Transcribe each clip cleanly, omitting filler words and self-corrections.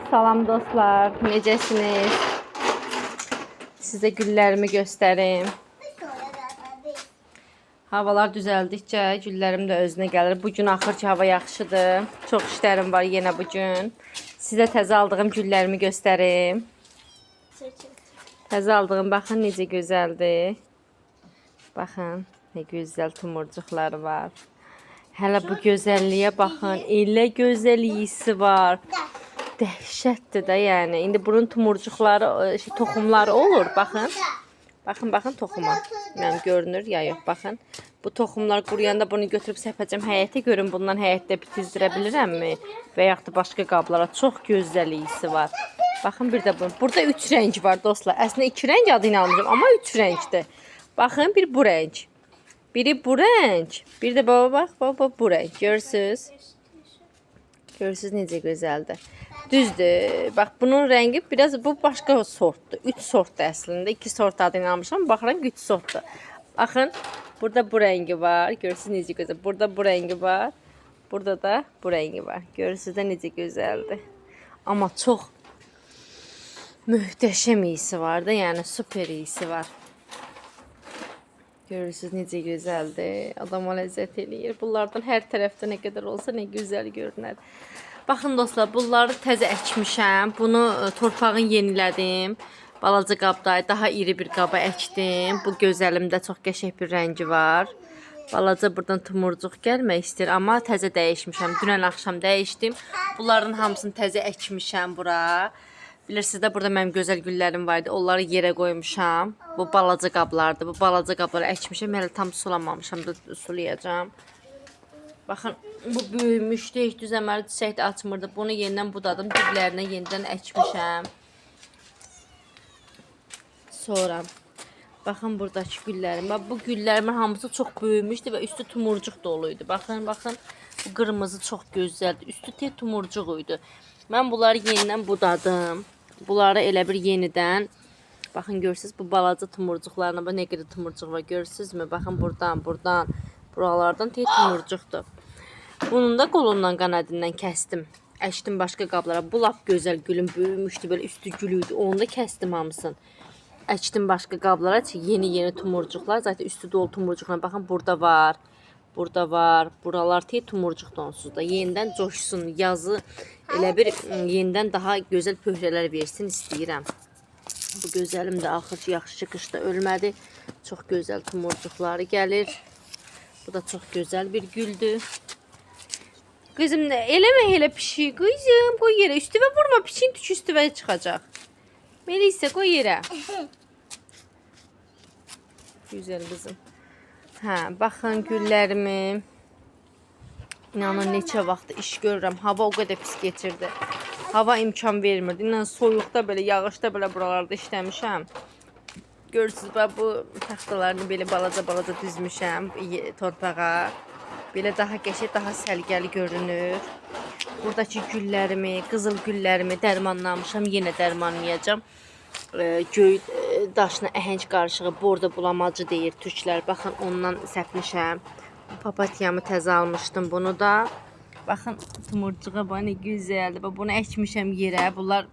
Salam dostlar, necəsiniz? Sizə güllərimi göstərim. Havalar düzəldikcə güllərim də özünə gəlir. Bugün axır ki, hava yaxşıdır. Çox işlərim var yenə bugün. Sizə təzə aldığım güllərimi göstərim. Təzə aldığım, baxın necə gözəldir. Baxın, nə gözəl tumurcuqları var. Hələ bu gözəlliyə baxın, elə gözəl iyisi var. Dəhşətdir də yəni. İndi bunun tumurcuqları, toxumları olur. Baxın. Baxın toxuma. Yəni görünür ya yox, baxın. Bu toxumlar quruyanda bunu götürüb səpəcəm həyətə, görün bundan həyətdə bitizdirə bilirəmmi? Və yaxud da başqa qablara. Çox gözəl iyisi var. Baxın bir də bu. Burada 3 rəng var dostlar. Əslində 2 rəng adını almışam, amma 3 rəngdir. Baxın bir bu rəng. Biri bu rəng. Bir də baba bax, bu rəng. Görürsüz? Görürsüz necə gözəldir. Düzdür. Bax bunun rəngi biraz bu başqa sortdur. 3 sortdur əslində. 2 sort adını almışam. Baxıram 3 sortdur. Baxın, burada bu rəngi var. Görürsüz necə gözəl. Burada bu rəngi var. Burada da bu rəngi var. Görürsüz də necə gözəldir. Amma çox möhtəşəm iyisi var da, yəni super iyisi var. Görürsüz necə gözəldir. Adama ləzzət eləyir. Bunlardan hər tərəfdə nə qədər olsa nə gözəl görünər. Baxın dostlar, bunları təzə əkmişəm. Bunu torpağın yenilədim. Balaca qabda daha iri bir qaba əkdim. Bu gözəlimdə çox qəşəng bir rəngi var. Balaca buradan tumurcuq gəlmək istəyir, amma təzə dəyişmişəm. Dünən axşam dəyişdim. Bunların hamısını təzə əkmişəm bura. Bilirsiniz də burada mənim gözəl güllərim var idi. Onları yerə qoymuşam. Bu balaca qablardır. Bu balaca qabları əkmişəm. Hələ tam sulamamışam da sulayacağam. Baxın, bu böyümüşdü, heç düzəməli çiçək də açmırdı. Bunu yenidən budadım, diblərinə yenidən əkmişəm. Sonra, baxın buradakı güllərim. Bu güllərimin hamısı çox böyümüşdü və üstü tumurcuq doluydu. Baxın, bu qırmızı çox gözəldir. Üstü tek tumurcuq idi. Mən bunları yenidən budadım. Bunları elə bir yenidən, baxın görürsünüz, bu balaca tumurcuqlarına, nə qədər tumurcuq var, görürsünüzmü? Baxın buradan, buralardan tek tumurcuqdur. Bunun da qolundan, qanadindən kəsdim. Əkdim başqa qablara. Bu lap gözəl gülüm böyümüşdü, belə üstü gülüydü. Onu da kəsdim hamısını. Əkdim başqa qablara ki, yeni tumurcuqlar. Zaten üstü dolu tumurcuqlar. Baxın burada var. Burada var. Buralar tek tumurcuq donsuz da. Yenidən coşsun. Yazı elə bir yenidən daha gözəl pöhrələr versin istəyirəm. Bu gözəlim də axır ki, yaxşı qışda ölmədi. Çox gözəl tumurcuqları gəlir. Bu da çox gözəl bir güldür. Qızım, eləmə elə pişik. Qızım, qoy yerə. Üstüvə vurma, piçin tük üstüvə çıxacaq. Melisa, qoy yerə. Güzel qızım. Hə, baxın güllərimi. İnanın neçə vaxt iş görürəm. Hava o qədər pis geçirdi. Hava imkan vermirdi. İnanın soyuqda belə, yağışda belə buralarda işləmişəm. Görürsünüz, bu taxtalarını belə balaca düzmüşəm torpağa. Belə daha qəşəng, daha səliqəli görünür. Buradakı güllərimi, qızıl güllərimi dərmanlamışam. Yenə dərmanlayacağam. Göy daşına əhəng qarışığı, bordo bulamacı deyir türklər. Baxın, ondan səpmişəm. Papatyamı təzə almışdım bunu da. Baxın, tumurcuğa bax, nə gözəldir. Bunu əkmişəm yerə. Bunlar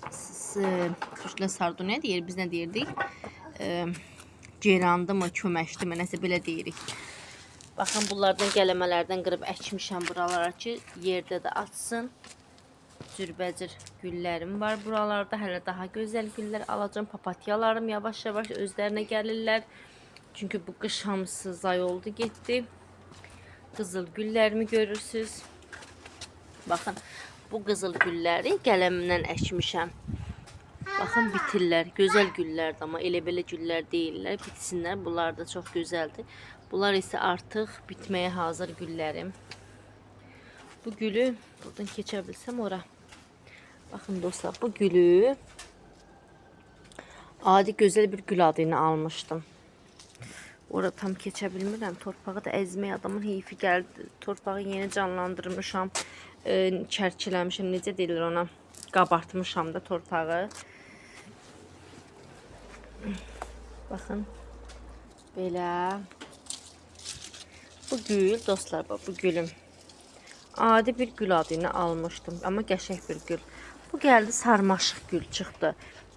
türklər sardunya deyir, biz nə deyirdik? Gerandı mı, köməşdi mi, nəsə belə deyirik. Baxın, bunlardan qələmələrdən qırıb əkmişəm buralara ki, yerdə də açsın. Cürbəcir güllərim var buralarda. Hələ daha gözəl güllər alacağım. Papatyalarım yavaş-yavaş özlərinə gəlirlər. Çünki bu qış hamısı zay oldu, getdi. Qızıl güllərimi görürsünüz. Baxın, bu qızıl gülləri qələmimdən əkmişəm. Baxın, bitirlər. Gözəl güllərdir, amma elə-belə güllər deyirlər. Bitsinlər. Bunlar da çox gözəldir. Bunlar isə artıq bitməyə hazır güllərim. Bu gülü buradan keçə bilsəm ora. Baxın dostlar, bu gülü adi gözəl bir gül adını almışdım. Ora tam keçə bilmirəm. Torpağı da əzmək adamın heyfi gəldi. Torpağı yeni canlandırmışam. Çərkiləmişəm. Necə deyilir ona? Qabartmışam da torpağı. Baxın. Belə. Bu gül dostlar, bu gülüm. Adi bir gül adını almışdım, amma qəşəng bir gül. Bu gəldi sarmaşıq gül çıxdı.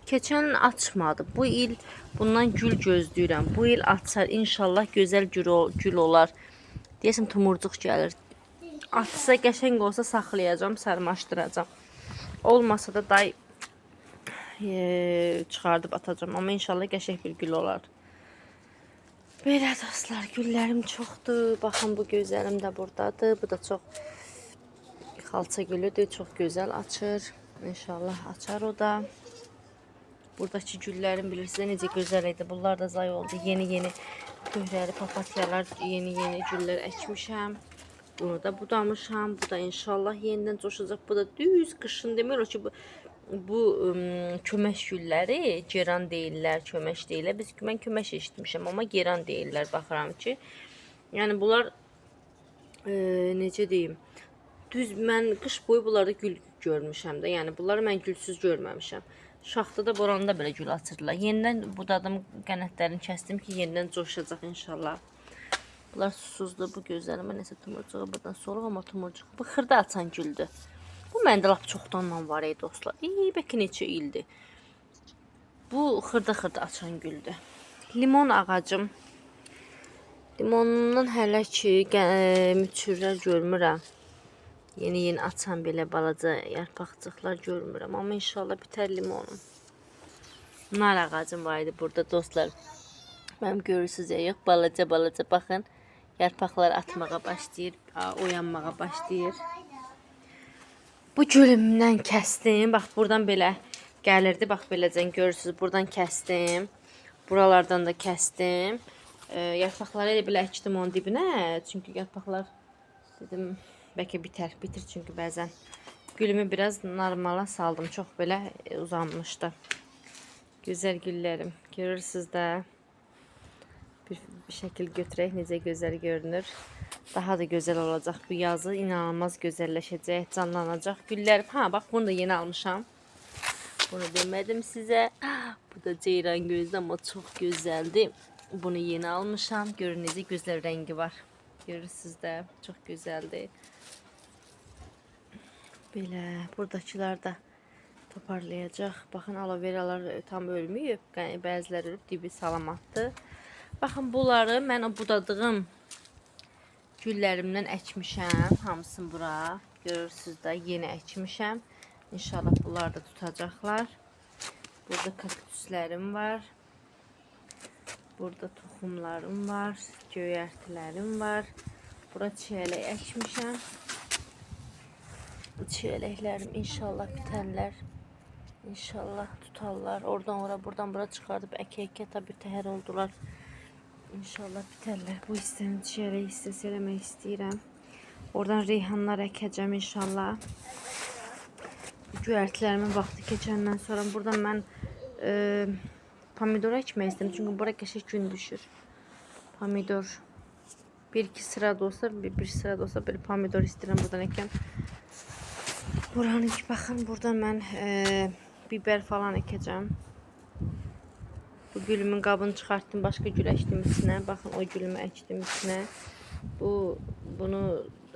Keçən il açmadı. Bu il bundan gül gözləyirəm. Bu il açar. İnşallah gözəl gül olar. Deyəsən tumurcuq gəlir. Açsa qəşəng olsa saxlayacağam, sarmaşdıracağam. Olmasa da day çıxardıb atacağım. Amma inşallah qəşəng bir gül olar. Belə dostlar, güllərim çoxdur. Baxın bu gözəlim də buradadır. Bu da çox xalça gülüdür. Çox gözəl açır. İnşallah açar o da. Buradakı güllərim bilirsiniz necə gözəl idi. Bunlar da zay oldu. Yeni göhrəli papatyalar, yeni güllər əkmişəm. Bunu da budamışam. Bu da inşallah yenidən coşacaq. Bu da düz qışın demir o ki bu köməş gülləri geran deyirlər, köməş deyirlər. Mən köməş eşitmişəm, amma geran deyirlər. Baxıram ki, yəni bunlar necə deyim? Düz mən qış boyu bunlarda gül görmüşəm də. Yəni bunları mən gülsüz görməmişəm. Şaxtada, boranda belə gül açırdılar. Yenidən budadım, qənətlərini kəsdim ki, yenidən coşacaq inşallah. Bunlar susuzdur, bu gözlərimə nəsə tumurcuğa buradan soluq, amma tumurcuq. Bu xırda açan güldür. Bu məndə lap çoxdandan var ey dostlar. Bəlkə neçə ildir. Bu xırda açan güldür. Limon ağacım. Limonundan hələ ki müçürlər görmürəm. Yeni açan belə balaca yarpaqcıqlar görmürəm. Amma inşallah bitər limonum. Nar ağacım var idi burada dostlar. Mənim görürsünüz ya, yox balaca baxın. Yarpaqlar atmağa başlayır, oyanmağa başlayır. Bu gülümdən kəsdim. Bax buradan belə gəlirdi. Bax beləcən görürsünüz. Buradan kəsdim. Buralardan da kəsdim. Yarpaqları elə belə əkdim onun dibinə. Çünki yarpaqlar dedim bəlkə bitir çünki bəzən gülümü biraz normala saldım. Çox belə uzanmışdı. Gözəl güllərim. Görürsünüz də. Bir şəkil götürək necə gözəl görünür. Daha da gözəl olacaq bu yazı. İnanılmaz gözəlləşəcək, canlanacaq güllərim. Ha, bax bunu da yeni almışam. Bunu demədim sizə. Bu da ceyran gözlü, amma çox gözəldir. Bunu yeni almışam. Görün necə gözəl rəngi var. Görürsünüz də, çox gözəldir. Belə, buradakılar da toparlayacaq. Baxın, aloe veralar tam ölməyib. Bəziləri ölüb, dibi salamatdır. Baxın, bunları mən o budadığım güllərimdən əkmişəm. Hamısını bura. Görürsünüz də, yeni əkmişəm. İnşallah bunlar da tutacaqlar. Burada kaktüslərim var. Burada toxumlarım var. Göyərtilərim var. Bura çiyələk əkmişəm. Çiyələklərim inşallah bitərlər. İnşallah tutarlar. Oradan ora, buradan bura çıxardıb əkə tabi təhər oldular. İnşallah bitərlər. Bu hissəni çiyələk hissəsi eləmək istəyirəm. Oradan reyhanlar əkəcəm inşallah. Göyərtilərimin vaxtı keçəndən sonra buradan mən pomidor əkmək istəyirəm. Çünki bura qəşəng gün düşür. Pomidor. Bir-iki sıra da olsa, bir sıra da olsa böyle pomidor istəyirəm buradan əkəm. Buranın ki, baxın, buradan mən biber falan əkəcəm. Bu gülümün qabını çıxartdım, başqa gül əkdim içinə. Baxın, o gülümü əkdim içinə. Bunu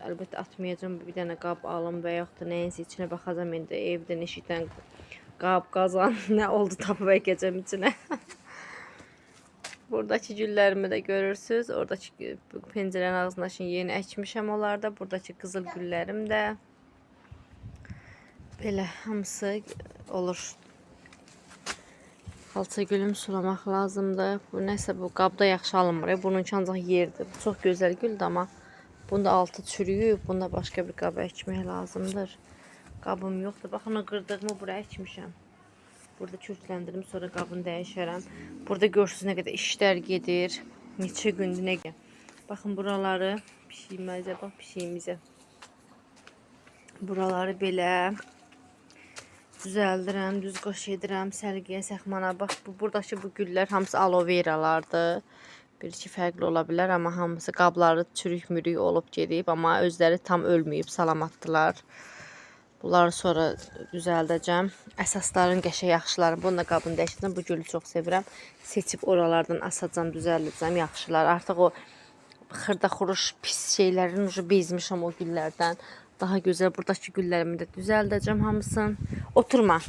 əlbəttə atmayacağım. Bir dənə qab alım və yaxud da nəyinsə içinə baxacağım indi. Evdə neşikdən qab, qazan, nə oldu tapıb əkəcəm içinə. Buradakı güllərimi də görürsünüz. Oradakı pəncərənin ağzına şimdi yeni əkmişəm onlarda. Buradakı qızıl güllərim də belə hamısı olur. Xalça gülüm sulamaq lazımdır. Bu nəsə bu qabda yaxşı alınmır. Bunun ancaq yerdir. Bu çox gözəl güldür, amma bunda altı çürüyüb. Bunda başqa bir qaba əkmək lazımdır. Qabım yoxdur. Baxın, o qırdığımı buraya əkmişəm. Burada kürkləndirdim, sonra qabını dəyişərəm. Burada görürsünüz nə qədər işlər gedir. Neçə gündür nə gəlir. Baxın, buraları pişiyimizə, bax pişiyimizə. Buraları belə düzəldirəm, düz qoş edirəm, sərgiyə, səxmana. Bax, buradakı bu güllər hamısı aloe veralardır. Bir-iki fərqli ola bilər, amma hamısı qabları çürük-mürük olub gedib, amma özləri tam ölməyib, salamatdılar. Bunları sonra düzəldəcəm. Əsasların qəşəng yaxşıları. Bunu da qabını dəyişdirəm. Bu gülü çox sevirəm. Seçib oralardan asacam, düzəldəcəm yaxşılar. Artıq o xırda xuruş pis şeylərin ucu bezmişəm o güllərdən. Daha gözəl buradakı güllərimi də düzəldəcəm hamısını. Oturma.